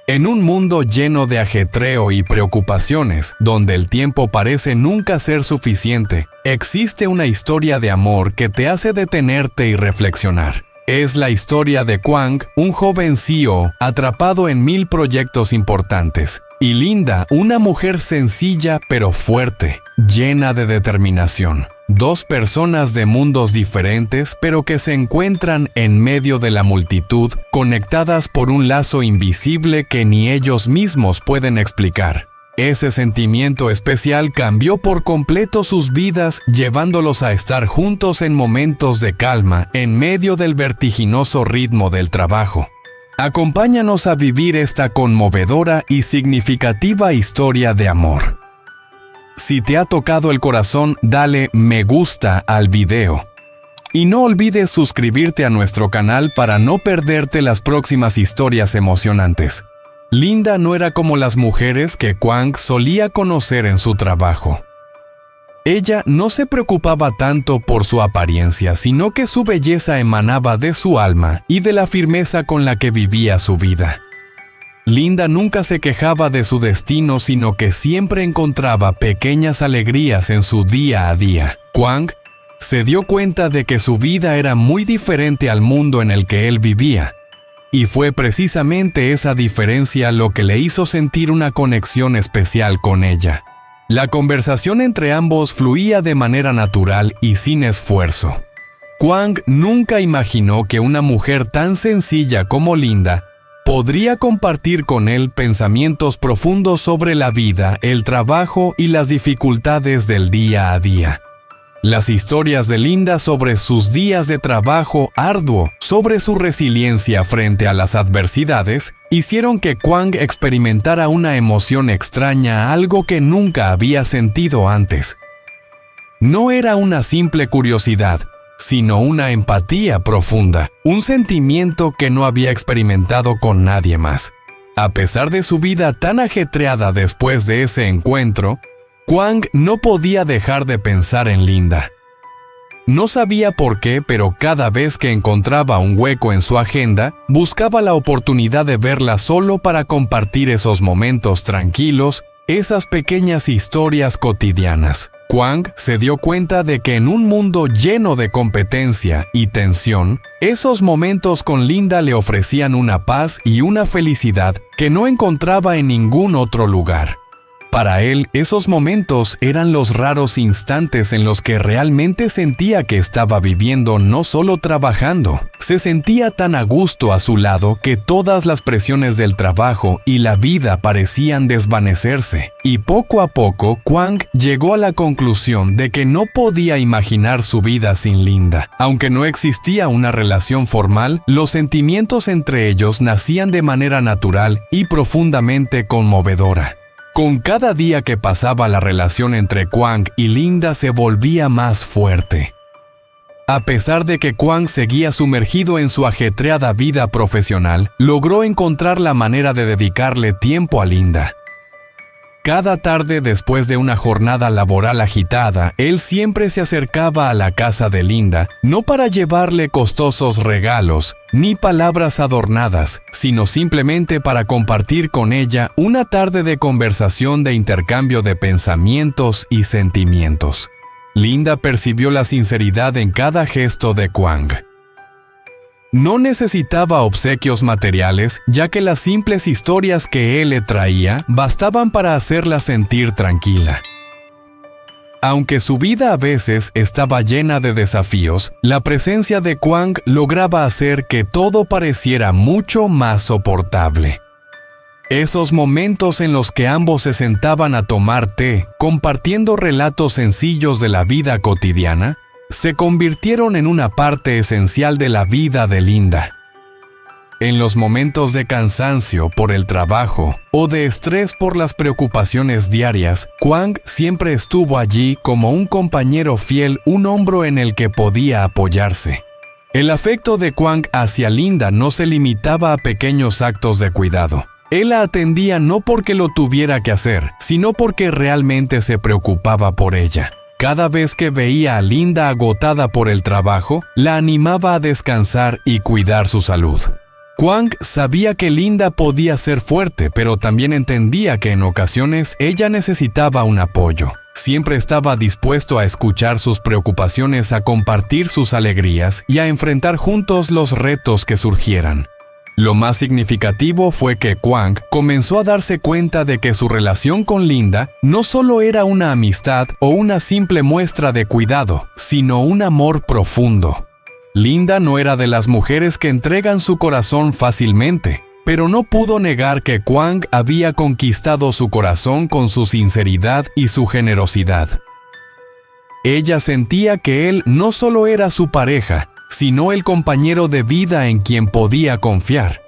En un mundo lleno de ajetreo y preocupaciones, donde el tiempo parece nunca ser suficiente, existe una historia de amor que te hace detenerte y reflexionar. Es la historia de Kwang, un joven CEO atrapado en 1000 proyectos importantes, y Linda, una mujer sencilla pero fuerte, llena de determinación. Dos personas de mundos diferentes, pero que se encuentran en medio de la multitud, conectadas por un lazo invisible que ni ellos mismos pueden explicar. Ese sentimiento especial cambió por completo sus vidas, llevándolos a estar juntos en momentos de calma, en medio del vertiginoso ritmo del trabajo. Acompáñanos a vivir esta conmovedora y significativa historia de amor. Si te ha tocado el corazón, dale me gusta al video. Y no olvides suscribirte a nuestro canal para no perderte las próximas historias emocionantes. Linda no era como las mujeres que Kwang solía conocer en su trabajo. Ella no se preocupaba tanto por su apariencia, sino que su belleza emanaba de su alma y de la firmeza con la que vivía su vida. Linda nunca se quejaba de su destino, sino que siempre encontraba pequeñas alegrías en su día a día. Kwang se dio cuenta de que su vida era muy diferente al mundo en el que él vivía, y fue precisamente esa diferencia lo que le hizo sentir una conexión especial con ella. La conversación entre ambos fluía de manera natural y sin esfuerzo. Kwang nunca imaginó que una mujer tan sencilla como Linda podría compartir con él pensamientos profundos sobre la vida, el trabajo y las dificultades del día a día. Las historias de Linda sobre sus días de trabajo arduo, sobre su resiliencia frente a las adversidades, hicieron que Kwang experimentara una emoción extraña, algo que nunca había sentido antes. No era una simple curiosidad, sino una empatía profunda, un sentimiento que no había experimentado con nadie más. A pesar de su vida tan ajetreada después de ese encuentro, Kwang no podía dejar de pensar en Linda. No sabía por qué, pero cada vez que encontraba un hueco en su agenda, buscaba la oportunidad de verla solo para compartir esos momentos tranquilos, esas pequeñas historias cotidianas. Kwang se dio cuenta de que en un mundo lleno de competencia y tensión, esos momentos con Linda le ofrecían una paz y una felicidad que no encontraba en ningún otro lugar. Para él, esos momentos eran los raros instantes en los que realmente sentía que estaba viviendo, no solo trabajando. Se sentía tan a gusto a su lado que todas las presiones del trabajo y la vida parecían desvanecerse. Y poco a poco, Kwang llegó a la conclusión de que no podía imaginar su vida sin Linda. Aunque no existía una relación formal, los sentimientos entre ellos nacían de manera natural y profundamente conmovedora. Con cada día que pasaba, la relación entre Kwang y Linda se volvía más fuerte. A pesar de que Kwang seguía sumergido en su ajetreada vida profesional, logró encontrar la manera de dedicarle tiempo a Linda. Cada tarde, después de una jornada laboral agitada, él siempre se acercaba a la casa de Linda, no para llevarle costosos regalos, ni palabras adornadas, sino simplemente para compartir con ella una tarde de conversación, de intercambio de pensamientos y sentimientos. Linda percibió la sinceridad en cada gesto de Kwang. No necesitaba obsequios materiales, ya que las simples historias que él le traía bastaban para hacerla sentir tranquila. Aunque su vida a veces estaba llena de desafíos, la presencia de Kwang lograba hacer que todo pareciera mucho más soportable. Esos momentos en los que ambos se sentaban a tomar té, compartiendo relatos sencillos de la vida cotidiana, se convirtieron en una parte esencial de la vida de Linda. En los momentos de cansancio por el trabajo o de estrés por las preocupaciones diarias, Kwang siempre estuvo allí como un compañero fiel, un hombro en el que podía apoyarse. El afecto de Kwang hacia Linda no se limitaba a pequeños actos de cuidado. Él la atendía no porque lo tuviera que hacer, sino porque realmente se preocupaba por ella. Cada vez que veía a Linda agotada por el trabajo, la animaba a descansar y cuidar su salud. Kwang sabía que Linda podía ser fuerte, pero también entendía que en ocasiones ella necesitaba un apoyo. Siempre estaba dispuesto a escuchar sus preocupaciones, a compartir sus alegrías y a enfrentar juntos los retos que surgieran. Lo más significativo fue que Kwang comenzó a darse cuenta de que su relación con Linda no solo era una amistad o una simple muestra de cuidado, sino un amor profundo. Linda no era de las mujeres que entregan su corazón fácilmente, pero no pudo negar que Kwang había conquistado su corazón con su sinceridad y su generosidad. Ella sentía que él no solo era su pareja, sino el compañero de vida en quien podía confiar.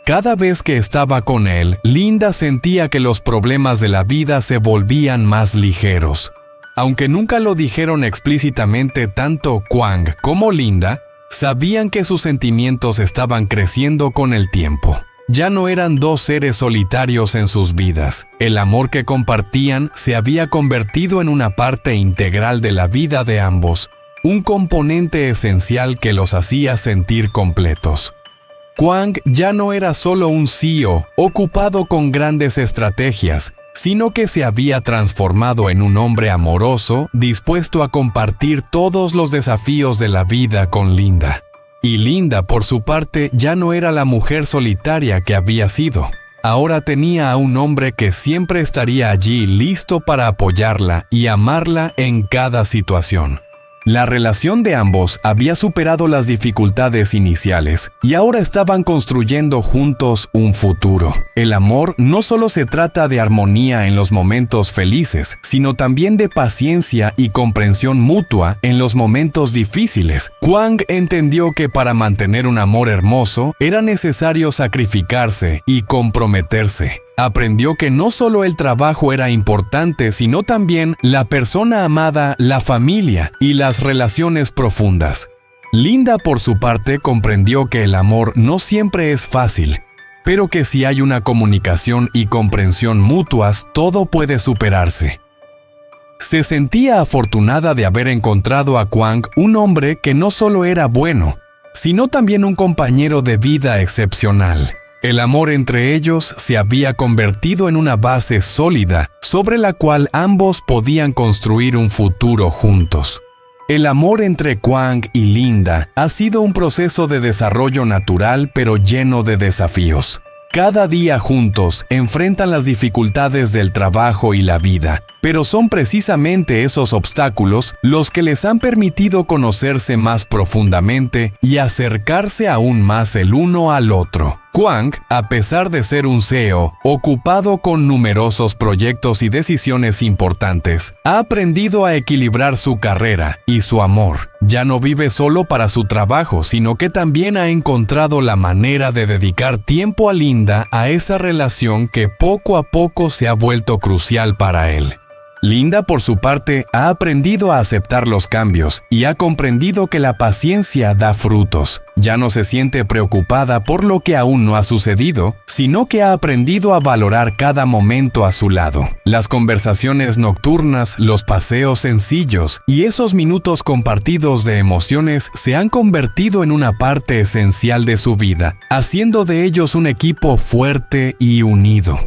Cada vez que estaba con él, Linda sentía que los problemas de la vida se volvían más ligeros. Aunque nunca lo dijeron explícitamente, tanto Kwang como Linda sabían que sus sentimientos estaban creciendo con el tiempo. Ya no eran dos seres solitarios en sus vidas. El amor que compartían se había convertido en una parte integral de la vida de ambos, un componente esencial que los hacía sentir completos. Kwang ya no era solo un CEO ocupado con grandes estrategias, sino que se había transformado en un hombre amoroso, dispuesto a compartir todos los desafíos de la vida con Linda. Y Linda, por su parte, ya no era la mujer solitaria que había sido. Ahora tenía a un hombre que siempre estaría allí listo para apoyarla y amarla en cada situación. La relación de ambos había superado las dificultades iniciales y ahora estaban construyendo juntos un futuro. El amor no solo se trata de armonía en los momentos felices, sino también de paciencia y comprensión mutua en los momentos difíciles. Kwang entendió que para mantener un amor hermoso era necesario sacrificarse y comprometerse. Aprendió que no solo el trabajo era importante, sino también la persona amada, la familia y las relaciones profundas. Linda, por su parte, comprendió que el amor no siempre es fácil, pero que si hay una comunicación y comprensión mutuas, todo puede superarse. Se sentía afortunada de haber encontrado a Kwang, un hombre que no solo era bueno, sino también un compañero de vida excepcional. El amor entre ellos se había convertido en una base sólida sobre la cual ambos podían construir un futuro juntos. El amor entre Kwang y Linda ha sido un proceso de desarrollo natural pero lleno de desafíos. Cada día juntos enfrentan las dificultades del trabajo y la vida, pero son precisamente esos obstáculos los que les han permitido conocerse más profundamente y acercarse aún más el uno al otro. Kwang, a pesar de ser un CEO ocupado con numerosos proyectos y decisiones importantes, ha aprendido a equilibrar su carrera y su amor. Ya no vive solo para su trabajo, sino que también ha encontrado la manera de dedicar tiempo a Linda, a esa relación que poco a poco se ha vuelto crucial para él. Linda, por su parte, ha aprendido a aceptar los cambios y ha comprendido que la paciencia da frutos. Ya no se siente preocupada por lo que aún no ha sucedido, sino que ha aprendido a valorar cada momento a su lado. Las conversaciones nocturnas, los paseos sencillos y esos minutos compartidos de emociones se han convertido en una parte esencial de su vida, haciendo de ellos un equipo fuerte y unido.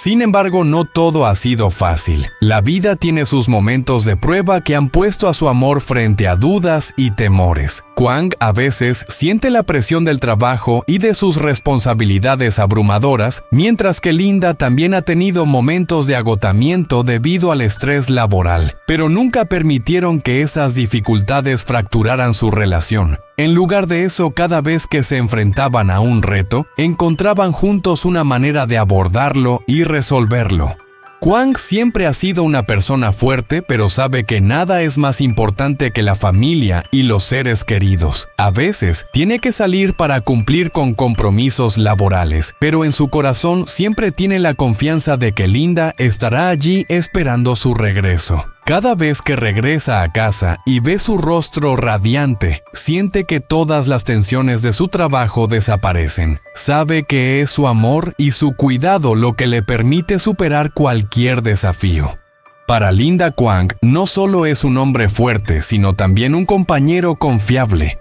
Sin embargo, no todo ha sido fácil. La vida tiene sus momentos de prueba que han puesto a su amor frente a dudas y temores. Kwang a veces siente la presión del trabajo y de sus responsabilidades abrumadoras, mientras que Linda también ha tenido momentos de agotamiento debido al estrés laboral, pero nunca permitieron que esas dificultades fracturaran su relación. En lugar de eso, cada vez que se enfrentaban a un reto, encontraban juntos una manera de abordarlo y resolverlo. Kwang siempre ha sido una persona fuerte, pero sabe que nada es más importante que la familia y los seres queridos. A veces, tiene que salir para cumplir con compromisos laborales, pero en su corazón siempre tiene la confianza de que Linda estará allí esperando su regreso. Cada vez que regresa a casa y ve su rostro radiante, siente que todas las tensiones de su trabajo desaparecen. Sabe que es su amor y su cuidado lo que le permite superar cualquier desafío. Para Linda, Kwang no solo es un hombre fuerte, sino también un compañero confiable.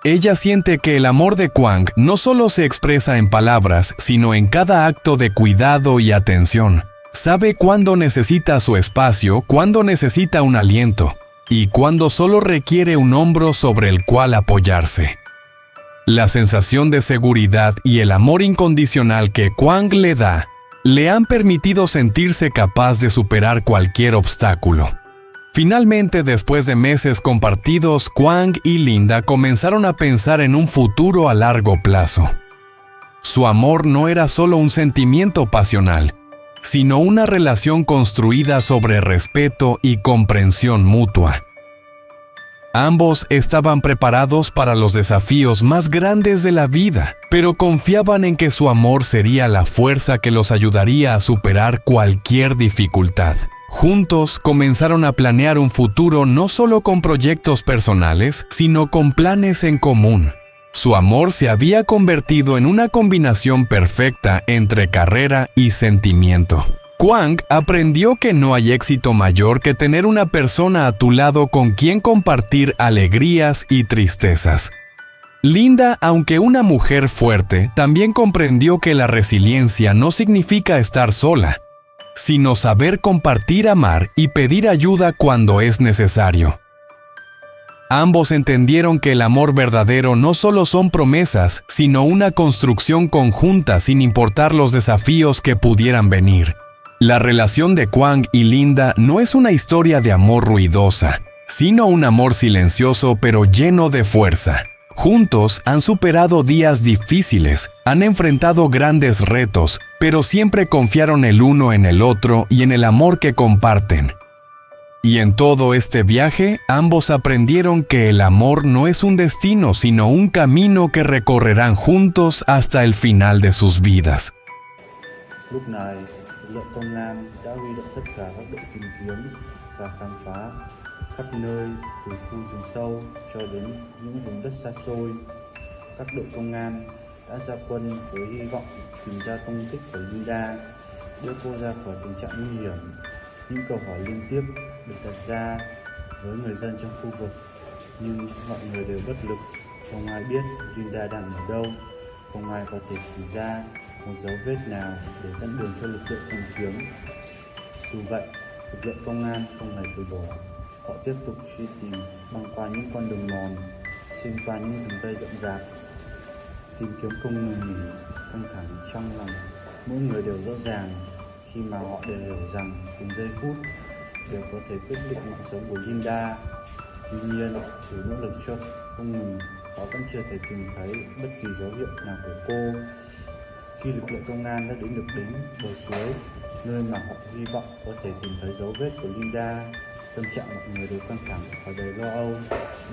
Ella siente que el amor de Kwang no solo se expresa en palabras, sino en cada acto de cuidado y atención. Sabe cuándo necesita su espacio, cuándo necesita un aliento, y cuándo solo requiere un hombro sobre el cual apoyarse. La sensación de seguridad y el amor incondicional que Kwang le da, le han permitido sentirse capaz de superar cualquier obstáculo. Finalmente, después de meses compartidos, Kwang y Linda comenzaron a pensar en un futuro a largo plazo. Su amor no era solo un sentimiento pasional, sino una relación construida sobre respeto y comprensión mutua. Ambos estaban preparados para los desafíos más grandes de la vida, pero confiaban en que su amor sería la fuerza que los ayudaría a superar cualquier dificultad. Juntos comenzaron a planear un futuro no solo con proyectos personales, sino con planes en común. Su amor se había convertido en una combinación perfecta entre carrera y sentimiento. Kwang aprendió que no hay éxito mayor que tener una persona a tu lado con quien compartir alegrías y tristezas. Linda, aunque una mujer fuerte, también comprendió que la resiliencia no significa estar sola, sino saber compartir, amar y pedir ayuda cuando es necesario. Ambos entendieron que el amor verdadero no solo son promesas, sino una construcción conjunta sin importar los desafíos que pudieran venir. La relación de Kwang y Linda no es una historia de amor ruidosa, sino un amor silencioso pero lleno de fuerza. Juntos han superado días difíciles, han enfrentado grandes retos, pero siempre confiaron el uno en el otro y en el amor que comparten. Y en todo este viaje, ambos aprendieron que el amor no es un destino, sino un camino que recorrerán juntos hasta el final de sus vidas. Lúc này, lực lượng công an đã huy động tất cả các đội tìm kiếm và khám phá khắp nơi, từ khu rừng sâu cho đến những vùng đất xa xôi. Các đội công an đã ra quân với hy vọng tìm ra tung tích của Linda, đưa cô ra khỏi tình trạng nguy hiểm. Những câu hỏi liên tiếp được đặt ra với người dân trong khu vực, nhưng mọi người đều bất lực. Không ai biết Linda đang ở đâu, không ai có thể chỉ ra một dấu vết nào để dẫn đường cho lực lượng tìm kiếm. Dù vậy, lực lượng công an không hề từ bỏ. Họ tiếp tục truy tìm băng qua những con đường mòn, xuyên qua những rừng cây rậm rạp. Tìm kiếm không ngừng nghỉ, căng thẳng trong lòng mỗi người đều rõ ràng khi mà họ đều hiểu rằng từng giây phút đều có thể quyết định mạng sống của Linda. Tuy nhiên, dù nỗ lực cho không ngừng, họ vẫn chưa thể tìm thấy bất kỳ dấu hiệu nào của cô. Khi lực lượng công an đã đến bờ suối, nơi mà họ hy vọng có thể tìm thấy dấu vết của Linda, tâm trạng mọi người đều căng thẳng và đầy lo âu.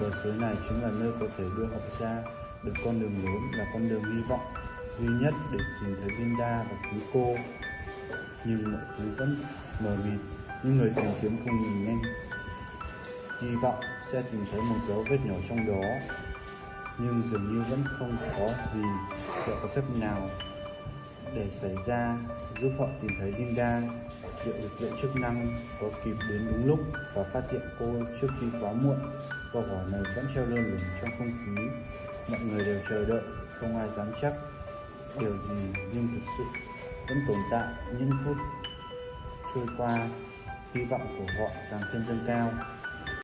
Bờ suối này chính là nơi có thể đưa họ ra được con đường lớn, là con đường hy vọng duy nhất để tìm thấy Linda và cứu cô. Nhưng mọi thứ vẫn mờ mịt, những người tìm kiếm không ngừng nhanh hy vọng sẽ tìm thấy một dấu vết nhỏ trong đó, nhưng dường như vẫn không có gì liệu có phép nào để xảy ra giúp họ tìm thấy Linda. Liệu lực lượng chức năng có kịp đến đúng lúc và phát hiện cô trước khi quá muộn? Câu hỏi này vẫn treo lơ lửng trong không khí. Mọi người đều chờ đợi, không ai dám chắc điều gì, nhưng thực sự vẫn tồn tại. Những phút trôi qua, hy vọng của họ càng thêm dâng cao.